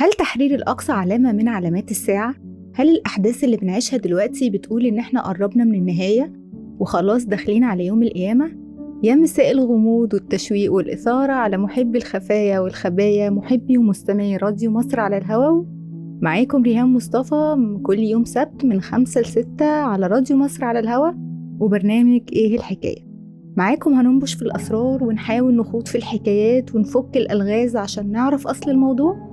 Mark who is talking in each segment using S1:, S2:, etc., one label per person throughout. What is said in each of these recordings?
S1: هل تحرير الأقصى علامة من علامات الساعة؟ هل الأحداث اللي بنعيشها دلوقتي بتقول إن إحنا قربنا من النهاية وخلاص داخلين على يوم القيامة؟ يا مساء الغموض والتشويق والإثارة على محبي الخفايا والخبايا، محبي ومستمعي راديو مصر على الهواء. معاكم ريهام مصطفى كل يوم سبت من 5 ل6 على راديو مصر على الهواء وبرنامج إيه الحكاية. معاكم هننبش في الأسرار ونحاول نخوض في الحكايات ونفك الألغاز عشان نعرف أصل الموضوع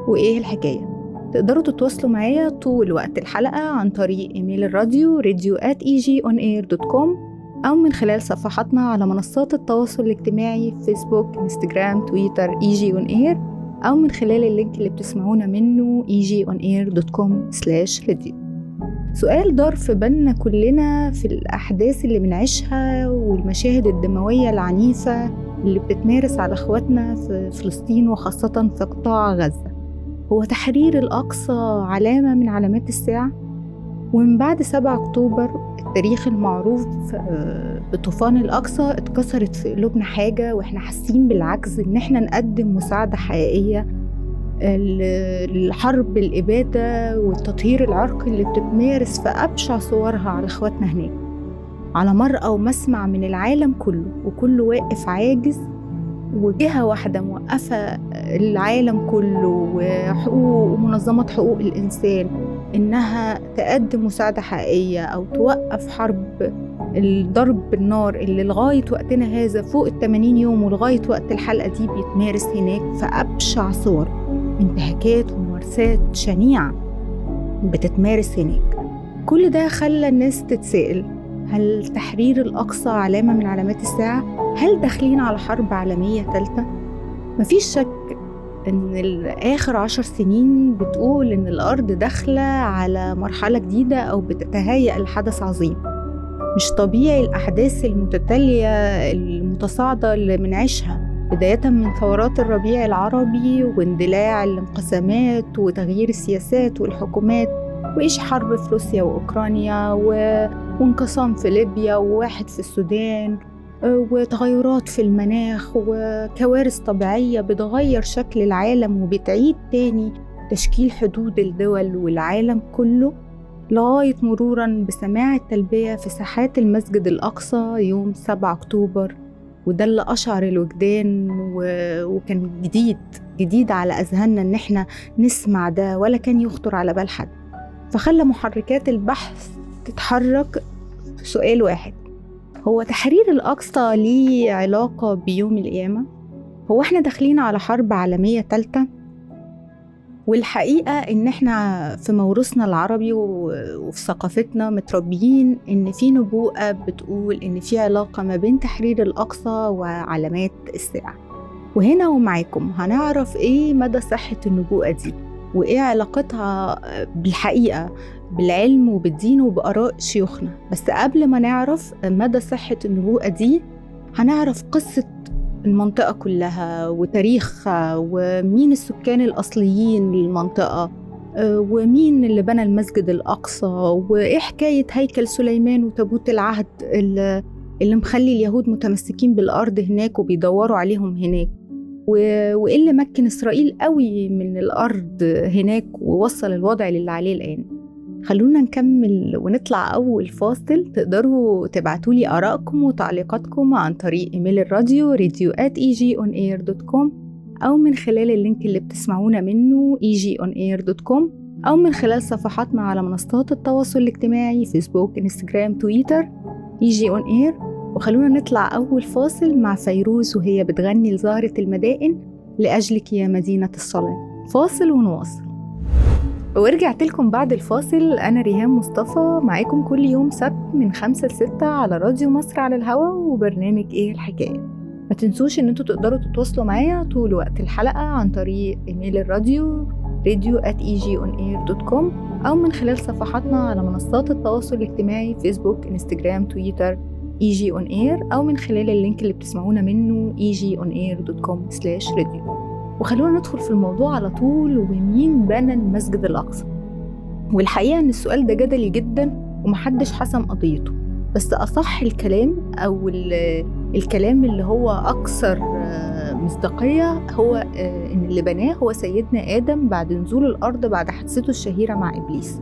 S1: وإيه الحكاية. تقدروا تتواصلوا معايا طول وقت الحلقة عن طريق إيميل الراديو radio@egionair.com أو من خلال صفحاتنا على منصات التواصل الاجتماعي فيسبوك، انستجرام، تويتر egionair، أو من خلال اللينك اللي بتسمعونا منه egionair.com/radio. سؤال دار في بالنا كلنا في الأحداث اللي بنعيشها والمشاهد الدموية العنيفة اللي بتتمارس على أخواتنا في فلسطين وخاصة في قطاع غزة، هو تحرير الأقصى علامة من علامات الساعة؟ ومن بعد 7 أكتوبر التاريخ المعروف بطوفان الأقصى اتكسرت في قلوبنا حاجة، وإحنا حاسين بالعجز إن إحنا نقدم مساعدة حقيقية الحرب الإبادة والتطهير العرقي اللي بتتمارس في أبشع صورها على إخواتنا هناك على مرأى ومسمع من العالم كله، وكله واقف عاجز، وجهة واحدة موقفة العالم كله وحقوق ومنظمات حقوق الإنسان إنها تقدم مساعدة حقيقية أو توقف حرب الضرب بالنار اللي لغاية وقتنا هذا فوق 80 يوم ولغاية وقت الحلقة دي بيتمارس هناك في أبشع صور، انتهاكات وممارسات شنيعة بتتمارس هناك. كل ده خلى الناس تتسائل، هل تحرير الأقصى علامة من علامات الساعة؟ هل داخلين على حرب عالمية ثالثة؟ مفيش شك إن آخر 10 سنين بتقول إن الأرض داخلة على مرحلة جديدة أو بتتهيأ لحدث عظيم. مش طبيعي الأحداث المتتالية المتصاعدة اللي بنعيشها، بداية من ثورات الربيع العربي واندلاع الانقسامات وتغيير السياسات والحكومات، وإيش حرب في روسيا وأوكرانيا وانقسام في ليبيا وواحد في السودان، وتغيرات في المناخ وكوارث طبيعية بتغير شكل العالم وبتعيد تاني تشكيل حدود الدول والعالم كله، لغاية مرورا بسماع التلبية في ساحات المسجد الأقصى يوم 7 أكتوبر. وده اللي أشعر الوجدان وكان جديد على أذهاننا إن احنا نسمع ده، ولا كان يخطر على بال حد. فخلى محركات البحث تتحرك في سؤال واحد، هو تحرير الأقصى ليه علاقة بيوم القيامة؟ هو احنا داخلين على حرب عالمية ثالثة؟ والحقيقة إن إحنا في موروثنا العربي وفي ثقافتنا متربيين إن في نبوءة بتقول إن في علاقة ما بين تحرير الأقصى وعلامات الساعة. وهنا ومعاكم هنعرف إيه مدى صحة النبوءة دي، وإيه علاقتها بالحقيقة بالعلم وبالدين وبآراء شيوخنا. بس قبل ما نعرف مدى صحة النبوءة دي، هنعرف قصة المنطقة كلها وتاريخها، ومين السكان الأصليين للمنطقة، ومين اللي بنى المسجد الأقصى، وإيه حكاية هيكل سليمان وتابوت العهد اللي مخلي اليهود متمسكين بالأرض هناك وبيدوروا عليهم هناك، وإيه اللي مكن إسرائيل قوي من الأرض هناك ووصل الوضع للي عليه الآن. خلونا نكمل ونطلع أول فاصل. تقدروا تبعتولي آرائكم وتعليقاتكم عن طريق إيميل الراديو radio@egionair.com أو من خلال اللينك اللي بتسمعونا منه egionair.com أو من خلال صفحاتنا على منصات التواصل الاجتماعي فيسبوك، انستجرام، تويتر egionair. وخلونا نطلع أول فاصل مع فيروز وهي بتغني لزهرة المدائن لأجلك يا مدينة الصلاة. فاصل ونواصل. ورجعت لكم بعد الفاصل. أنا ريهام مصطفى معاكم كل يوم سبت من 5 ل6 على راديو مصر على الهواء وبرنامج إيه الحكاية. ما تنسوش إن انتوا تقدروا تتواصلوا معايا طول وقت الحلقة عن طريق إيميل الراديو radio@egionair.com أو من خلال صفحاتنا على منصات التواصل الاجتماعي فيسبوك، انستجرام، تويتر egionair أو من خلال اللينك اللي بتسمعونا منه egionair.com/radio. وخلونا ندخل في الموضوع على طول. ومين بنى المسجد الأقصى؟ والحقيقة إن السؤال ده جدلي جدا ومحدش حسم قضيته، بس أصح الكلام أو الكلام اللي هو أكثر مصداقية هو إن اللي بناه هو سيدنا آدم بعد نزول الأرض بعد حادثته الشهيرة مع إبليس.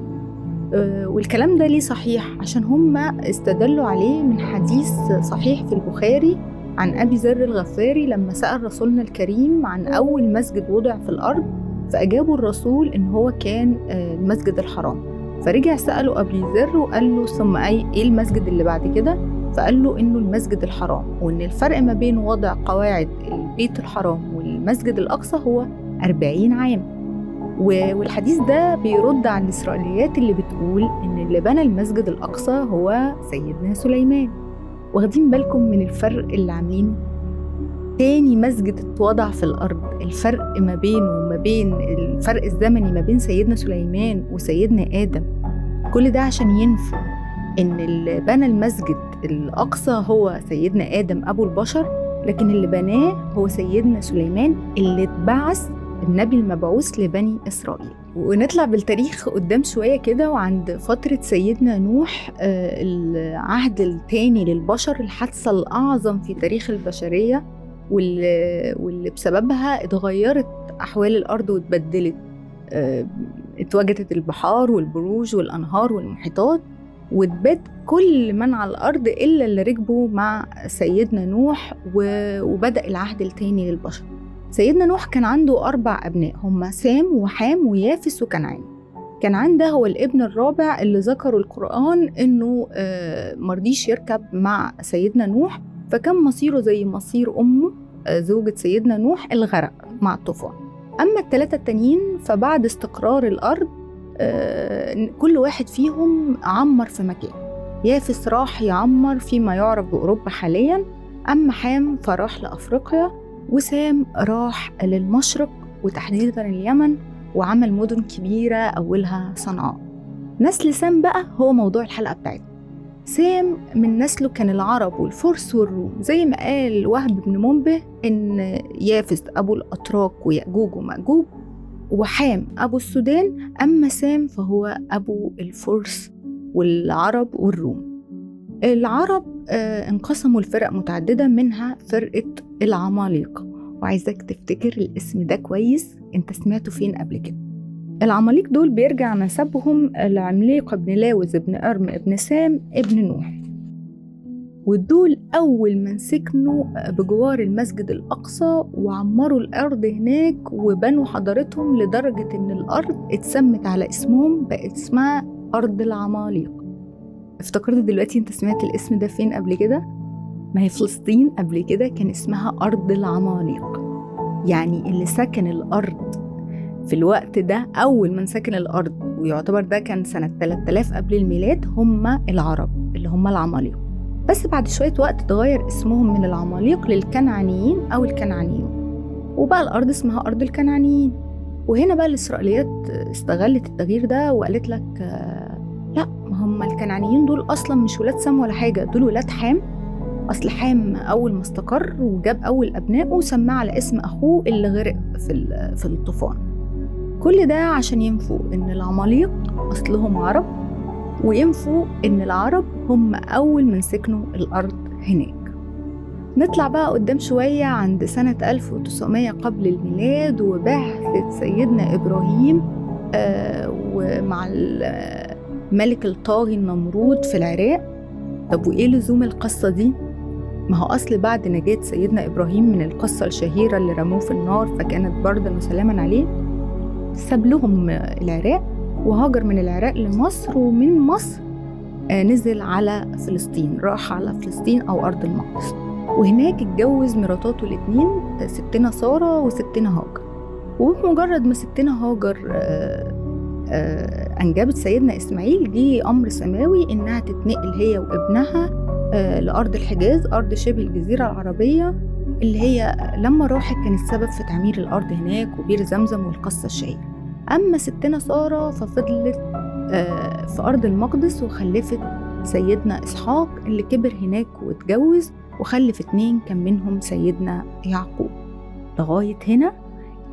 S1: والكلام ده ليه صحيح؟ عشان هم استدلوا عليه من حديث صحيح في البخاري عن أبي ذر الغفاري لما سأل رسولنا الكريم عن أول مسجد وضع في الأرض، فأجابوا الرسول إن هو كان المسجد الحرام. فرجع سأله أبي ذر وقال له ثم إيه المسجد اللي بعد كده؟ فقال له إنه المسجد الحرام، وإن الفرق ما بين وضع قواعد البيت الحرام والمسجد الأقصى هو 40 عام. والحديث ده بيرد على الإسرائيليات اللي بتقول إن اللي بنى المسجد الأقصى هو سيدنا سليمان. واخدين بالكم من الفرق اللي عاملينه؟ تاني مسجد اتوضع في الأرض، الفرق ما بينه وما بين الفرق الزمني ما بين سيدنا سليمان وسيدنا آدم، كل ده عشان ينفوا إن اللي بنى المسجد الأقصى هو سيدنا آدم أبو البشر، لكن اللي بناه هو سيدنا سليمان اللي اتبعث النبي المبعوث لبني إسرائيل. ونطلع بالتاريخ قدام شوية كده، وعند فترة سيدنا نوح العهد الثاني للبشر، الحادثة الأعظم في تاريخ البشرية واللي بسببها اتغيرت أحوال الأرض واتبدلت. اتوجدت البحار والبروج والأنهار والمحيطات، واتباد كل من على الأرض إلا اللي ركبوا مع سيدنا نوح، وبدأ العهد الثاني للبشر. سيدنا نوح كان عنده 4 أبناء، هما سام وحام ويافس وكنعان. كنعان ده هو الابن الرابع اللي ذكروا القرآن إنه مرضيش يركب مع سيدنا نوح، فكان مصيره زي مصير أمه زوجة سيدنا نوح، الغرق مع الطوفان. أما ال3 التانيين فبعد استقرار الأرض كل واحد فيهم عمر في مكان. يافس راح يعمر فيما يعرف بأوروبا حاليا، أما حام فراح لأفريقيا، وسام راح للمشرق وتحديدا اليمن وعمل مدن كبيرة أولها صنعاء. نسل سام بقى هو موضوع الحلقة بتاعتنا. سام من نسله كان العرب والفرس والروم، زي ما قال وهب بن منبه إن يافس أبو الأتراك ويأجوج ومأجوج، وحام أبو السودان، أما سام فهو أبو الفرس والعرب والروم. العرب انقسموا لفرق متعددة، منها فرقة العماليق، وعايزك تفتكر الاسم ده كويس، انت سمعته فين قبل كده. العماليق دول بيرجع نسبهم لعمليق بن لاوز ابن أرم ابن سام ابن نوح، ودول أول من سكنوا بجوار المسجد الأقصى وعمروا الأرض هناك وبنوا حضارتهم، لدرجة إن الأرض اتسمت على اسمهم، بقت اسمها أرض العماليق. افتكرت دلوقتي انت سمعت الاسم ده فين قبل كده؟ ما هي فلسطين قبل كده كان اسمها أرض العماليق، يعني اللي سكن الأرض في الوقت ده، أول من سكن الأرض، ويعتبر ده كان سنة 3000 قبل الميلاد، هم العرب اللي هم العماليق. بس بعد شوية وقت اتغير اسمهم من العماليق للكنعانيين أو الكنعانيين، وبقى الأرض اسمها أرض الكنعانيين. وهنا بقى الإسرائيليات استغلت التغيير ده وقالت لك لا، ما هم الكنعانيين دول أصلا مش ولاد سام ولا حاجة، دول ولاد حام. أصل حام أول ما استقر وجاب أول أبنائه وسماه على اسم أخوه اللي غرق في الطوفان. كل ده عشان ينفوا إن العماليق أصلهم عرب، وينفوا إن العرب هم أول من سكنوا الأرض هناك. نطلع بقى قدام شوية عند سنة 1900 قبل الميلاد وبعثة سيدنا إبراهيم ومع الملك الطاغي النمرود في العراق. طب وإيه لزوم القصة دي؟ ما هو أصل بعد نجاة سيدنا إبراهيم من القصة الشهيرة اللي رموه في النار فكانت بردا وسلاما عليه، ساب لهم العراق وهاجر من العراق لمصر، ومن مصر نزل على فلسطين، راح على فلسطين أو أرض المقدس، وهناك اتجوز مراتاته الاتنين، ستنا سارة وستنا هاجر. وبمجرد ما ستنا هاجر أنجبت سيدنا إسماعيل، جه أمر سماوي إنها تتنقل هي وابنها لأرض الحجاز، أرض شبه الجزيرة العربية، اللي هي لما راحت كانت السبب في تعمير الأرض هناك وبير زمزم والقصة الشهيرة. أما ستنا سارة ففضلت في أرض المقدس وخلفت سيدنا إسحاق اللي كبر هناك واتجوز وخلف 2، كان منهم سيدنا يعقوب. لغاية هنا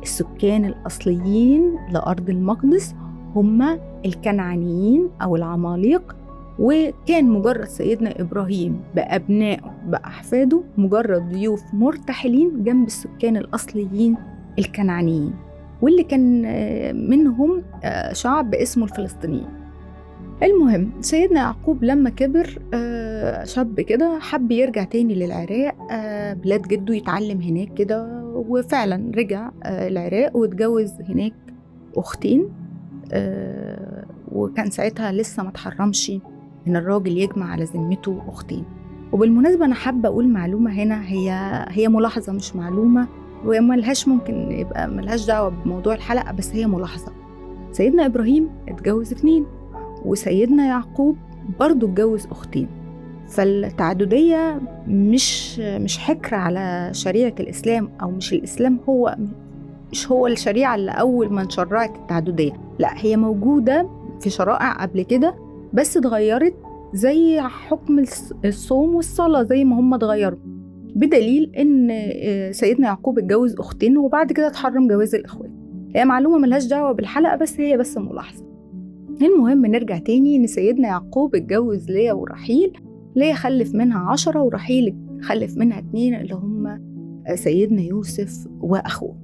S1: السكان الأصليين لأرض المقدس هم الكنعانيين أو العماليق وكان مجرد سيدنا إبراهيم بأبنائه بأحفاده مجرد ضيوف مرتحلين جنب السكان الأصليين الكنعانيين، واللي كان منهم شعب اسمه الفلسطينيين. المهم سيدنا يعقوب لما كبر شاب كده حب يرجع تاني للعراق، بلاد جده، يتعلم هناك كده، وفعلا رجع العراق واتجوز هناك أختين، وكان ساعتها لسه ما تحرمش إن الراجل يجمع على ذمته أختين. وبالمناسبة أنا حابة أقول معلومة هنا، هي ملاحظة مش معلومة، وملهاش ممكن يبقى ملهاش دعوة بموضوع الحلقة، بس هي ملاحظة. سيدنا إبراهيم اتجوز 2، وسيدنا يعقوب برضو اتجوز أختين. فالتعددية مش حكر على شريعة الإسلام، أو مش الإسلام مش هو الشريعة اللي أول ما شرعت التعددية، لا، هي موجودة في شرائع قبل كده بس اتغيرت، زي حكم الصوم والصلاة زي ما هم اتغيروا، بدليل إن سيدنا يعقوب اتجوز أختين وبعد كده اتحرم جواز الإخوات. هي معلومة ملهاش دعوة بالحلقة، بس هي بس ملاحظة. المهم نرجع تاني إن سيدنا يعقوب اتجوز ليا ورحيل. ليا خلف منها 10، ورحيل خلف منها 2 اللي هم سيدنا يوسف وأخوه.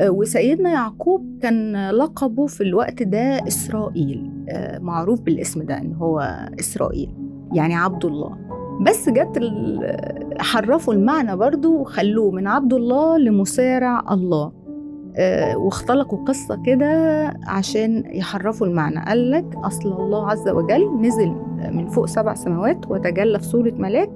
S1: وسيدنا يعقوب كان لقبه في الوقت ده إسرائيل، معروف بالاسم ده إن هو إسرائيل يعني عبد الله، بس جت حرفوا المعنى برضو وخلوه من عبد الله لمسارع الله، واختلقوا قصة كده عشان يحرفوا المعنى. قال لك أصل الله عز وجل نزل من فوق 7 سماوات وتجلى في صورة ملاك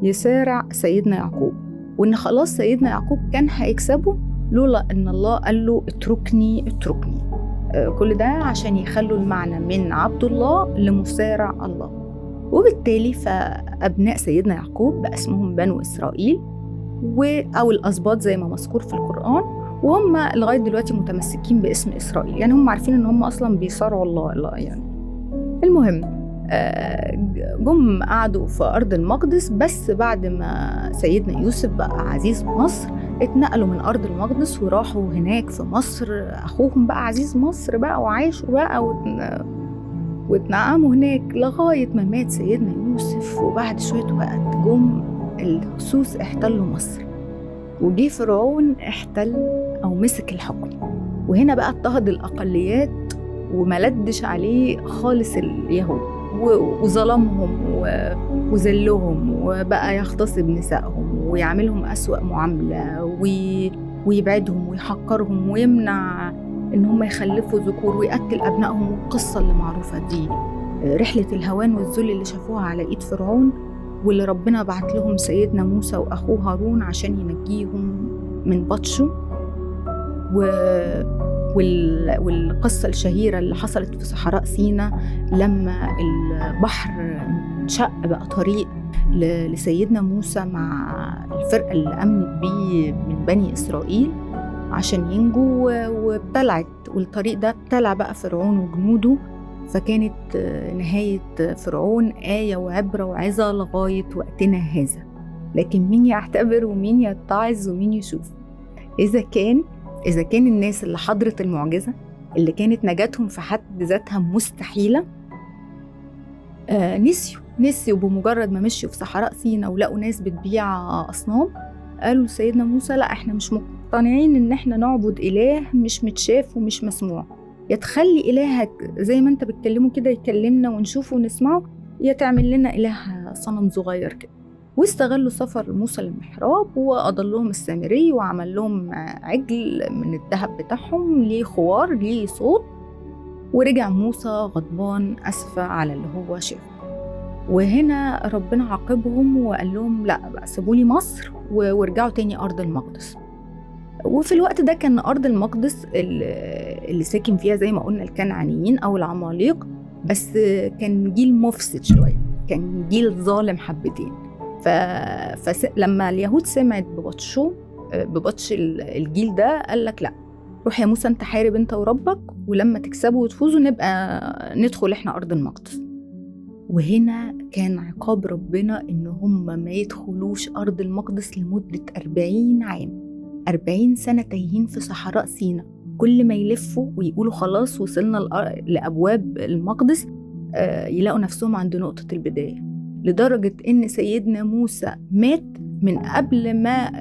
S1: يسارع سيدنا يعقوب، وإن خلاص سيدنا يعقوب كان هيكسبه لولا إن الله قال له اتركني اتركني. كل ده عشان يخلوا المعنى من عبد الله لمسارع الله. وبالتالي فأبناء سيدنا يعقوب بقى اسمهم بنو إسرائيل، أو الأسباط زي ما مذكور في القرآن، وهم لغاية دلوقتي متمسكين باسم إسرائيل، يعني هم عارفين إن هم أصلا بيصارعوا الله. لا يعني. المهم جم قعدوا في أرض المقدس، بس بعد ما سيدنا يوسف بقى عزيز مصر اتنقلوا من أرض المقدس وراحوا هناك في مصر، أخوهم بقى عزيز مصر بقى، وعايشوا بقى واتنعموا هناك لغاية ما مات سيدنا يوسف. وبعد شوية وقت جم الهكسوس احتلوا مصر، وجي فرعون احتل أو مسك الحكم، وهنا بقى اضطهد الأقليات وملدش عليه خالص اليهود، وظلمهم وذلهم، وبقى يغتصب نسائهم ويعملهم أسوأ معاملة، ويبعدهم ويحقرهم ويمنع إن هم يخلفوا ذكور ويقتل أبنائهم. والقصة اللي معروفة دي رحلة الهوان والذل اللي شافوها على إيد فرعون، واللي ربنا بعت لهم سيدنا موسى وأخوه هارون عشان ينجيهم من بطشه. والقصة الشهيرة اللي حصلت في صحراء سيناء لما البحر انشق بقى طريق لسيدنا موسى مع الفرقة اللي أمنت بيه من بني إسرائيل عشان ينجوا، وابتلعت، والطريق ده ابتلع بقى فرعون وجنوده. فكانت نهاية فرعون آية وعبرة وعظة لغاية وقتنا هذا. لكن مين يعتبر ومين يتعظ ومين يشوف؟ إذا كان الناس اللي حضرت المعجزة اللي كانت نجاتهم في حد ذاتها مستحيلة نسيوا بمجرد ما مشيوا في صحراء سيناء ولقوا ناس بتبيع أصنام، قالوا لسيدنا موسى لا، احنا مش مقتنعين ان احنا نعبد إله مش متشاف ومش مسموع، يا تخلي إلهك زي ما انت بتكلمه كده يكلمنا ونشوفه ونسمعه، يا تعمل لنا إله صنم صغير كده. واستغلوا سفر موسى للمحراب وأضلهم السامري وعمل لهم عجل من الذهب بتاعهم ليه خوار ليه صوت، ورجع موسى غضبان أسفة على اللي هو شافه. وهنا ربنا عاقبهم وقال لهم لا بقى سيبولي مصر ورجعوا تاني أرض المقدس. وفي الوقت ده كان أرض المقدس اللي ساكن فيها زي ما قلنا الكنعانيين أو العماليق، بس كان جيل مفسد شوية، كان جيل ظالم حبتين. فلما اليهود سمعت ببطش الجيل ده قال لك لا، روح يا موسى انت حارب انت وربك، ولما تكسبوا وتفوزوا نبقى ندخل احنا أرض المقدس. وهنا كان عقاب ربنا إن هم ما يدخلوش أرض المقدس لمدة 40 عام، 40 سنة تايهين في صحراء سيناء. كل ما يلفوا ويقولوا خلاص وصلنا لأبواب المقدس يلاقوا نفسهم عند نقطة البداية، لدرجة إن سيدنا موسى مات من قبل ما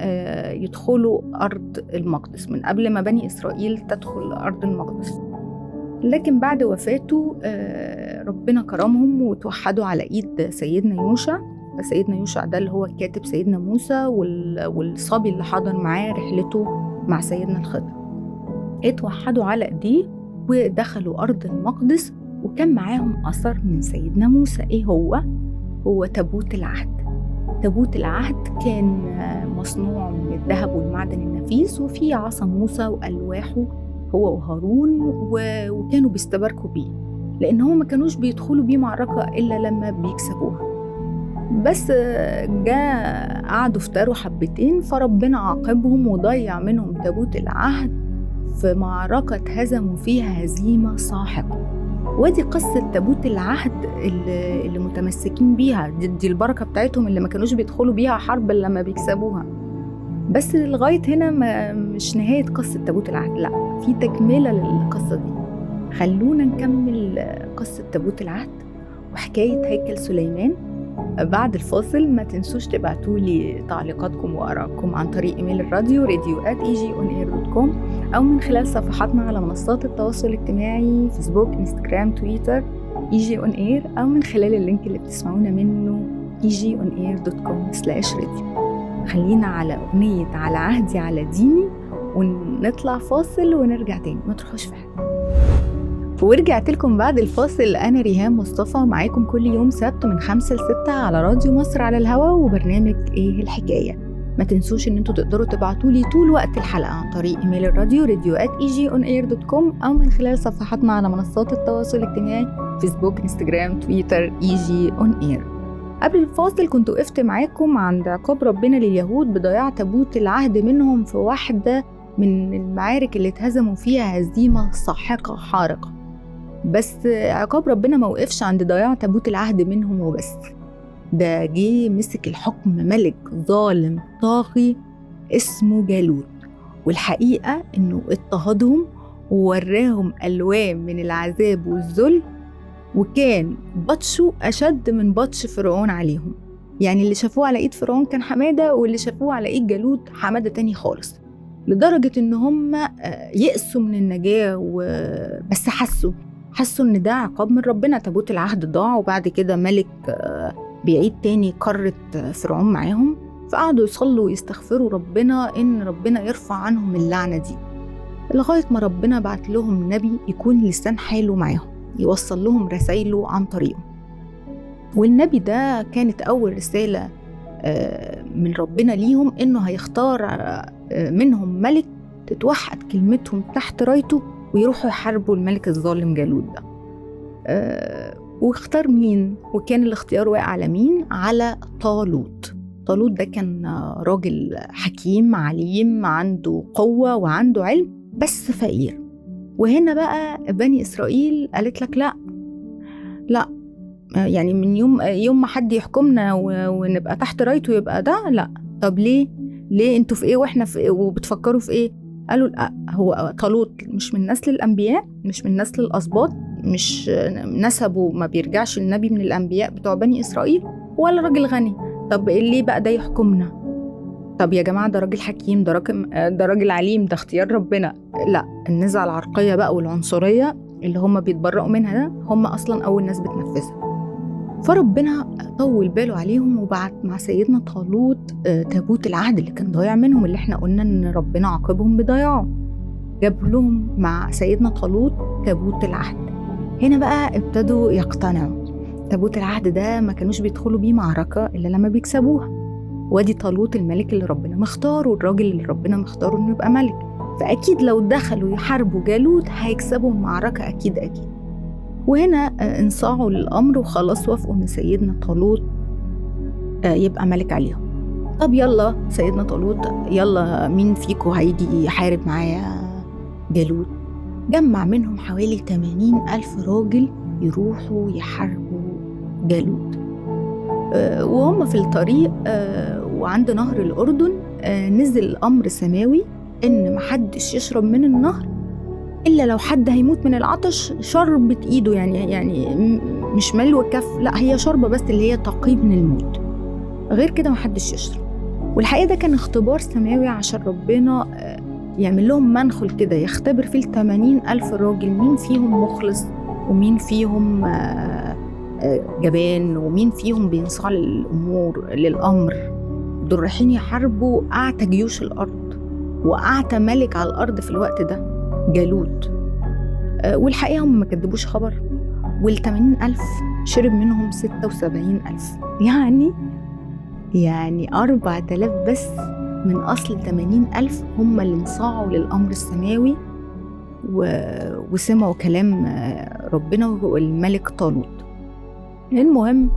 S1: يدخلوا أرض المقدس، من قبل ما بني إسرائيل تدخل أرض المقدس. لكن بعد وفاته ربنا كرمهم وتوحدوا على إيد سيدنا يوشع. سيدنا يوشع ده اللي هو كاتب سيدنا موسى والصبي اللي حضر معاه رحلته مع سيدنا الخضر. اتوحدوا على إيديه ودخلوا أرض المقدس، وكان معاهم أثر من سيدنا موسى. إيه هو تابوت العهد. تابوت العهد كان مصنوع من الذهب والمعدن النفيس، وفيه عصا موسى وألواحه هو وهارون، وكانوا بيستباركوا بيه، لأن هم ما كانوش بيدخلوا بيه معركة إلا لما بيكسبوها. بس قعدوا افتروا حبتين، فربنا عاقبهم وضيع منهم تابوت العهد في معركة هزموا فيها هزيمة ساحقة. ودي قصة تابوت العهد اللي متمسكين بيها، دي البركة بتاعتهم اللي ما كانوش بيدخلوا بيها حرب إلا لما بيكسبوها. بس لغاية هنا مش نهاية قصة تابوت العهد، لا، في تكملة للقصة دي. خلونا نكمل قصة تابوت العهد وحكاية هيكل سليمان بعد الفاصل. ما تنسوش تبعتولي تعليقاتكم وآرائكم عن طريق إيميل الراديو radio@egionair.com، أو من خلال صفحاتنا على منصات التواصل الاجتماعي فيسبوك، انستجرام، تويتر egionair، أو من خلال اللينك اللي بتسمعونا منه egionair.com/radio. خلينا على أغنية على عهدي على ديني ونطلع فاصل ونرجع تاني، ما تروحوش في حاجة. ورجعت لكم بعد الفاصل. أنا ريهام مصطفى معاكم كل يوم سبت من 5 ل6 على راديو مصر على الهواء، وبرنامج إيه الحكاية. ما تنسوش إن انتوا تقدروا تبعتولي طول وقت الحلقة عن طريق إيميل الراديو radio@egionair.com، أو من خلال صفحاتنا على منصات التواصل الاجتماعي فيسبوك، انستجرام، تويتر egionair. قبل الفاصل كنت وقفت معاكم عند عقاب ربنا لليهود بضياع تابوت العهد منهم في واحدة من المعارك اللي اتهزموا فيها هزيمة ساحقة حارقة. بس عقاب ربنا ما وقفش عند ضياع تابوت العهد منهم وبس، ده جه مسك الحكم ملك ظالم طاغي اسمه جالوت، والحقيقة انه اضطهدهم ووراهم ألوان من العذاب والذل، وكان بطشه أشد من بطش فرعون عليهم. يعني اللي شافوه على إيد فرعون كان حمادة، واللي شافوه على إيد جالوت حمادة تاني خالص، لدرجة إن هم يأسوا من النجاة. بس حسوا إن ده عقاب من ربنا. تابوت العهد ضاع، وبعد كده ملك بيعيد تاني قارة فرعون معاهم، فقعدوا يصلوا ويستغفروا ربنا إن ربنا يرفع عنهم اللعنة دي، لغاية ما ربنا بعت لهم نبي يكون لسان حاله معاهم، يوصل لهم رسائله عن طريقه. والنبي ده كانت أول رسالة من ربنا ليهم، إنه هيختار منهم ملك تتوحد كلمتهم تحت رايته ويروحوا يحاربوا الملك الظالم جالوت ده. واختار مين؟ وكان الاختيار واقع على مين؟ على طالوت. طالوت ده كان راجل حكيم عليم، عنده قوة وعنده علم، بس فقير. وهنا بقى بني إسرائيل قالت لك لا، يعني من يوم ما حد يحكمنا ونبقى تحت رايته يبقى ده لا. طب ليه انتوا في ايه واحنا في ايه وبتفكروا في ايه؟ قالوا لا، هو طالوت مش من نسل الأنبياء، مش من نسل الأسباط، مش نسبه ما بيرجعش النبي من الأنبياء بتوع بني إسرائيل، ولا راجل غني. طب ليه بقى ده يحكمنا؟ طب يا جماعة ده راجل حكيم، ده راجل عليم، ده اختيار ربنا. لا، النزعة العرقية بقى والعنصرية اللي هم بيتبرئوا منها ده هم أصلا أول ناس بتنفذها. فربنا طول باله عليهم وبعت مع سيدنا طالوت تابوت العهد اللي كان ضايع منهم، اللي احنا قلنا ان ربنا عاقبهم بضياعه. جاب لهم مع سيدنا طالوت تابوت العهد. هنا بقى ابتدوا يقتنعوا. تابوت العهد ده ما كانوش بيدخلوا بيه معركة إلا لما بيكسبوها. وادي طالوت الملك اللي ربنا مختاره، الراجل اللي ربنا مختاره انه يبقى ملك، فأكيد لو دخلوا يحاربوا جالوت هيكسبوا معركة أكيد. وهنا انصاعوا للأمر وخلاص وافقوا ان سيدنا طالوت يبقى ملك عليهم. طب يلا سيدنا طالوت، يلا مين فيكم هيجي يحارب معايا جالوت؟ جمع منهم حوالي 80,000 راجل يروحوا يحاربوا جالوت. وهم في الطريق وعند نهر الأردن نزل أمر سماوي إن محدش يشرب من النهر إلا لو حد هيموت من العطش شربة إيده، يعني مش ملو كف، لا هي شربة بس اللي هي تقييم من الموت، غير كده محدش يشرب. والحقيقة ده كان اختبار سماوي عشان ربنا يعمل لهم منخل كده يختبر فيه 80,000 راجل مين فيهم مخلص ومين فيهم جبان ومين فيهم بينصاع للأمر. دول رايحين يحاربوا أعتى جيوش الأرض وأعتى ملك على الأرض في الوقت ده، جالوت. والحقيقة هم ما كدبوش خبر، وال80,000 شرب منهم 76,000، يعني 4,000 بس من أصل 80,000 هم اللي انصاعوا للأمر السماوي وسمعوا كلام ربنا والملك طالوت. المهم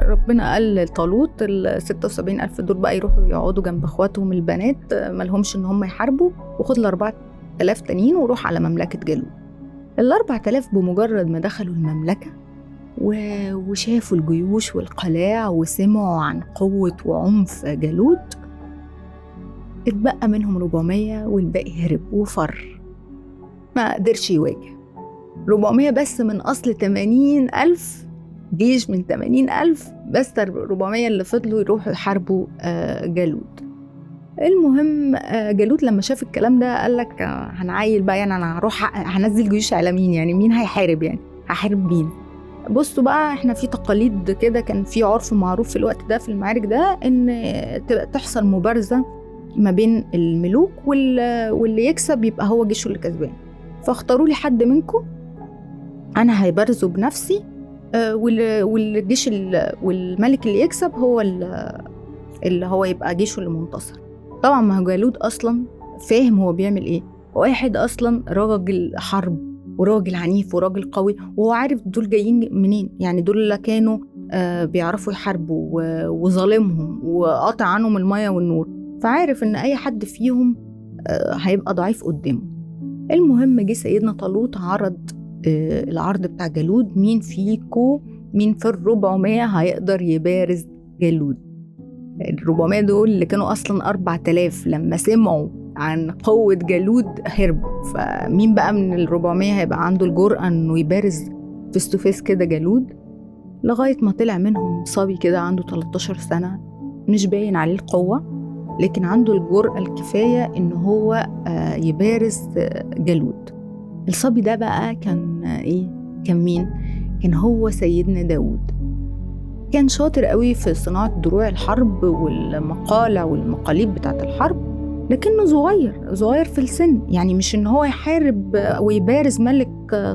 S1: ربنا قال لطالوت 76,000 دول بقى يروحوا يقعدوا جنب اخواتهم البنات مالهمش ان هم يحاربوا، وخد 4,000 تانيين وروح على مملكة جالوت. 4,000 بمجرد ما دخلوا المملكة وشافوا الجيوش والقلاع وسمعوا عن قوة وعنف جالوت، اتبقى منهم 400 والباقي هرب وفر، ما قدرش يواجه. 400 بس من أصل 80,000 جيش، من 80,000 بس 400 اللي فضلوا يروحوا يحاربوا جالوت. المهم جالوت لما شاف الكلام ده قال لك هنعايل بقى، يعني أنا هروح هنزل جيوش على مين، يعني مين هيحارب، يعني هحارب مين؟ بصوا بقى، احنا في تقاليد كده، كان في عرف معروف في الوقت ده في المعارك ده ان تحصل مبارزة ما بين الملوك واللي يكسب يبقى هو جيشه اللي كسبان. فاختاروا لي حد منكم انا هيبارزه بنفسي، والجيش والملك اللي يكسب هو اللي هو يبقى جيشه اللي منتصر. طبعا ما هو جالوت اصلا فاهم هو بيعمل ايه، واحد اصلا راجل حرب وراجل عنيف وراجل قوي، وهو عارف دول جايين منين، يعني دول اللي كانوا بيعرفوا يحاربوا وظالمهم وقاطع عنهم المية والنور، فعارف ان اي حد فيهم هيبقى ضعيف قدامه. المهم جه سيدنا طالوت عرض العرض بتاع جالوت، مين فيكو مين في 400 هيقدر يبارز جالوت. 400 دول اللي كانوا اصلا 4,000 لما سمعوا عن قوة جالوت هربوا، فمين بقى من 400 هيبقى عنده الجرأة انه يبارز فيس تو فيس كده جالوت؟ لغاية ما طلع منهم صبي كده عنده 13 سنة، مش باين عليه القوة لكن عنده الجرأة الكفاية إنه هو يبارز جالوت. الصبي ده بقى كان إيه؟ كان مين؟ كان هو سيدنا داود. كان شاطر قوي في صناعة دروع الحرب والمقالع والمقاليد بتاعة الحرب، لكنه صغير في السن، يعني مش إن هو يحارب ويبارز ملك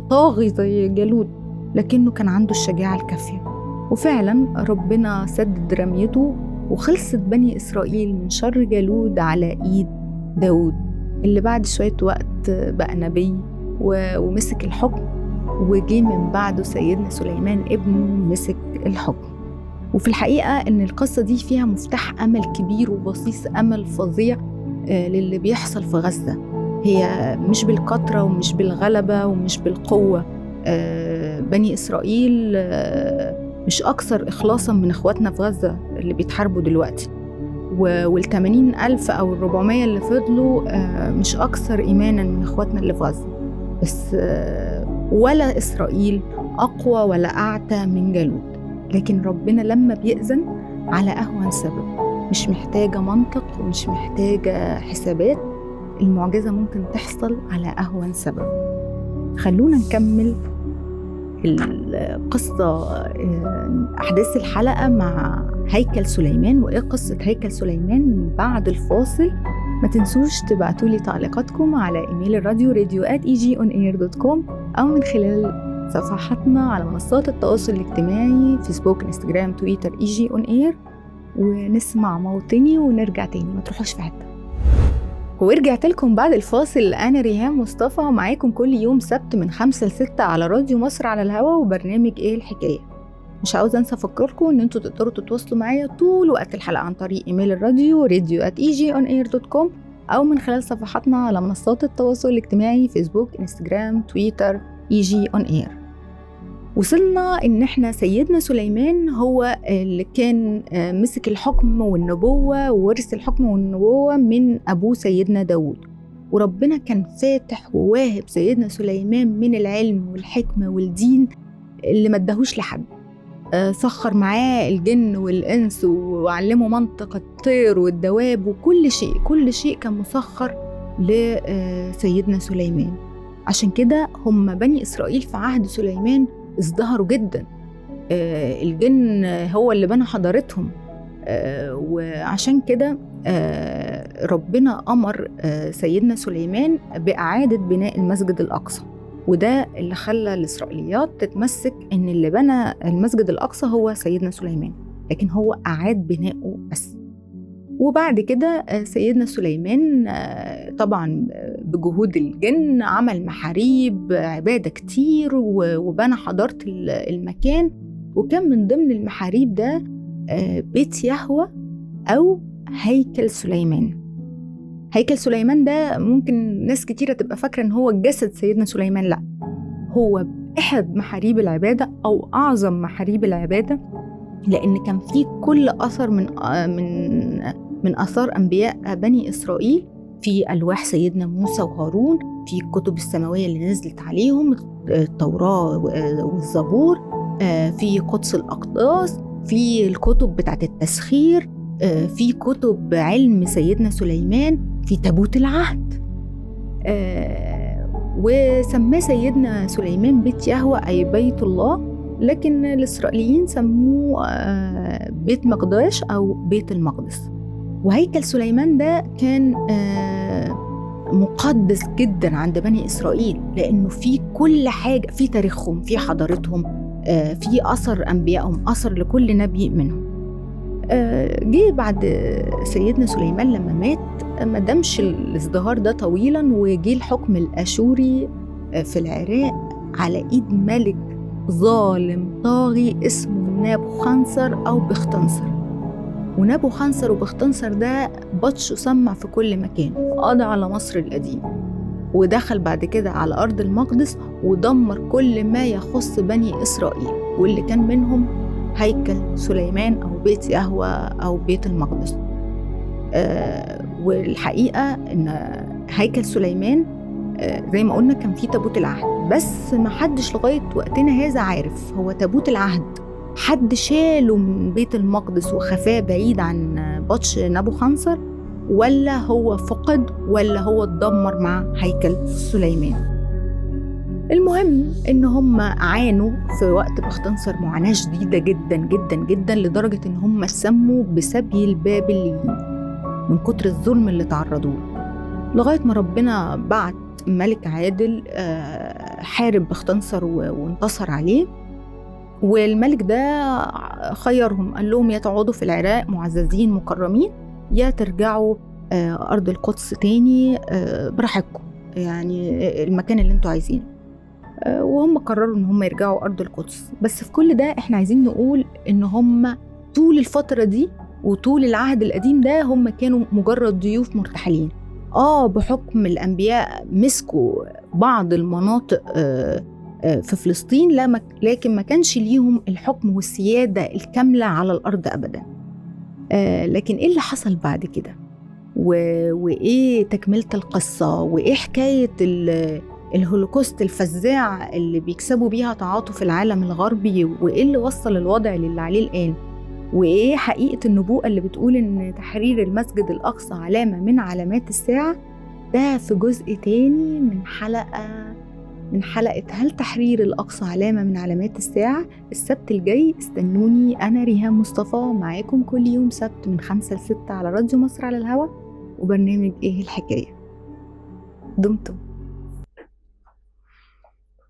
S1: طاغي زي جالوت، لكنه كان عنده الشجاعة الكافية. وفعلا ربنا سدد رميته وخلصت بني إسرائيل من شر جالوت على إيد داود، اللي بعد شوية وقت بقى نبي ومسك الحكم، وجي من بعده سيدنا سليمان ابنه مسك الحكم. وفي الحقيقة إن القصة دي فيها مفتاح أمل كبير وبصيص أمل فظيع للي بيحصل في غزة. هي مش بالكثرة ومش بالغلبة ومش بالقوة، بني إسرائيل مش أكثر إخلاصاً من إخواتنا في غزة اللي بيتحاربوا دلوقتي، وال80,000 أو 400 اللي فضلوا مش أكثر إيماناً من إخواتنا اللي في غزة. بس ولا إسرائيل أقوى ولا أعتى من جالوت، لكن ربنا لما بيأذن على أهون سبب، مش محتاجة منطق ومش محتاجة حسابات، المعجزة ممكن تحصل على أهون سبب. خلونا نكمل القصة، أحداث الحلقة مع هيكل سليمان وإيه قصة هيكل سليمان بعد الفاصل. ما تنسوش تبعتولي تعليقاتكم على إيميل الراديو radio@egionair.com أو من خلال صفحاتنا على منصات التواصل الاجتماعي فيسبوك انستجرام تويتر egionair. ونسمع موطني ونرجع تاني، ما تروحوش في حتة. ورجعت لكم بعد الفاصل. أنا ريهام مصطفى معاكم كل يوم سبت من 5 ل6 على راديو مصر على الهوا وبرنامج إيه الحكاية. مش عاوزة أنسى أفكركم إن أنتوا تقدروا تتواصلوا معايا طول وقت الحلقة عن طريق إيميل الراديو radio@egionair.com أو من خلال صفحاتنا على منصات التواصل الاجتماعي فيسبوك انستجرام تويتر egionair. وصلنا إن إحنا سيدنا سليمان هو اللي كان مسك الحكم والنبوة وورث الحكم والنبوة من أبوه سيدنا داود، وربنا كان فاتح وواهب سيدنا سليمان من العلم والحكمة والدين اللي ما اداهوش لحد. سخر معاه الجن والإنس وعلمه منطق الطير والدواب كل شيء كان مسخر لسيدنا سليمان. عشان كده هم بني إسرائيل في عهد سليمان ازدهروا جدا. الجن هو اللي بنى حضارتهم، وعشان كده ربنا أمر سيدنا سليمان بإعادة بناء المسجد الأقصى، وده اللي خلى الإسرائيليات تتمسك إن اللي بنى المسجد الأقصى هو سيدنا سليمان، لكن هو أعاد بناؤه بس. وبعد كده سيدنا سليمان طبعا بجهود الجن عمل محاريب عبادة كتير وبنى حضارة المكان، وكان من ضمن المحاريب ده بيت يهوه أو هيكل سليمان. هيكل سليمان ده ممكن ناس كتيرة تبقى فاكرة إن هو جسد سيدنا سليمان، لا، هو أحد محاريب العبادة أو أعظم محاريب العبادة، لأن كان فيه كل أثر من آثار أنبياء بني إسرائيل، في ألواح سيدنا موسى وهارون، في الكتب السماوية اللي نزلت عليهم، التوراة والزبور، في قدس الأقداس، في الكتب بتاعت التسخير، في كتب علم سيدنا سليمان، في تابوت العهد. وسماه سيدنا سليمان بيت يهوه أي بيت الله، لكن الإسرائيليين سموه بيت مقداش أو بيت المقدس. وهيكل سليمان ده كان مقدس جدا عند بني إسرائيل، لأنه فيه كل حاجة، في تاريخهم، في حضارتهم، في أثر أنبيائهم، أثر لكل نبي منهم. جه بعد سيدنا سليمان لما مات ما دامش الازدهار ده طويلا، وجه الحكم الأشوري في العراق على إيد ملك ظالم طاغي اسمه نابوخنصر أو بختنصر. ونابوخنصر وبختنصر ده بطش وسمع في كل مكان، قضى على مصر القديم، ودخل بعد كده على أرض المقدس ودمر كل ما يخص بني إسرائيل، واللي كان منهم هيكل سليمان أو بيت يهوه أو بيت المقدس. والحقيقة إن هيكل سليمان زي ما قلنا كان فيه تابوت العهد، بس ما حدش لغاية وقتنا هذا عارف هو تابوت العهد حد شاله من بيت المقدس وخفاه بعيد عن بطش نابوخنصر، ولا هو فقد، ولا هو اتدمر مع هيكل سليمان. المهم إن هم عانوا في وقت بختنصر معاناة شديدة جدا جدا جدا، لدرجة إن هم سموا بسبي البابليين من كتر الظلم اللي تعرضوا له، لغاية ما ربنا بعت ملك عادل حارب بختنصر وانتصر عليه. والملك ده خيرهم، قال لهم يا تقعدوا في العراق معززين مكرمين، يا ترجعوا أرض القدس تاني براحتكم، يعني المكان اللي انتوا عايزينه. وهم قرروا ان هم يرجعوا أرض القدس. بس في كل ده احنا عايزين نقول ان هم طول الفترة دي وطول العهد القديم ده هم كانوا مجرد ضيوف مرتحلين. بحكم الأنبياء مسكوا بعض المناطق في فلسطين، لكن ما كانش ليهم الحكم والسيادة الكاملة على الأرض أبدا. لكن إيه اللي حصل بعد كده؟ وإيه تكملة القصة؟ وإيه حكاية الهولوكوست الفزاع اللي بيكسبوا بيها تعاطف العالم الغربي؟ وإيه اللي وصل الوضع للي عليه الآن؟ وإيه حقيقة النبوءة اللي بتقول إن تحرير المسجد الأقصى علامة من علامات الساعة؟ ده في جزء تاني من حلقة هل تحرير الأقصى علامة من علامات الساعة؟ السبت الجاي استنوني، أنا ريهام مصطفى معاكم كل يوم سبت من 5 ل 6 على راديو مصر على الهوا، وبرنامج إيه الحكاية. دمتم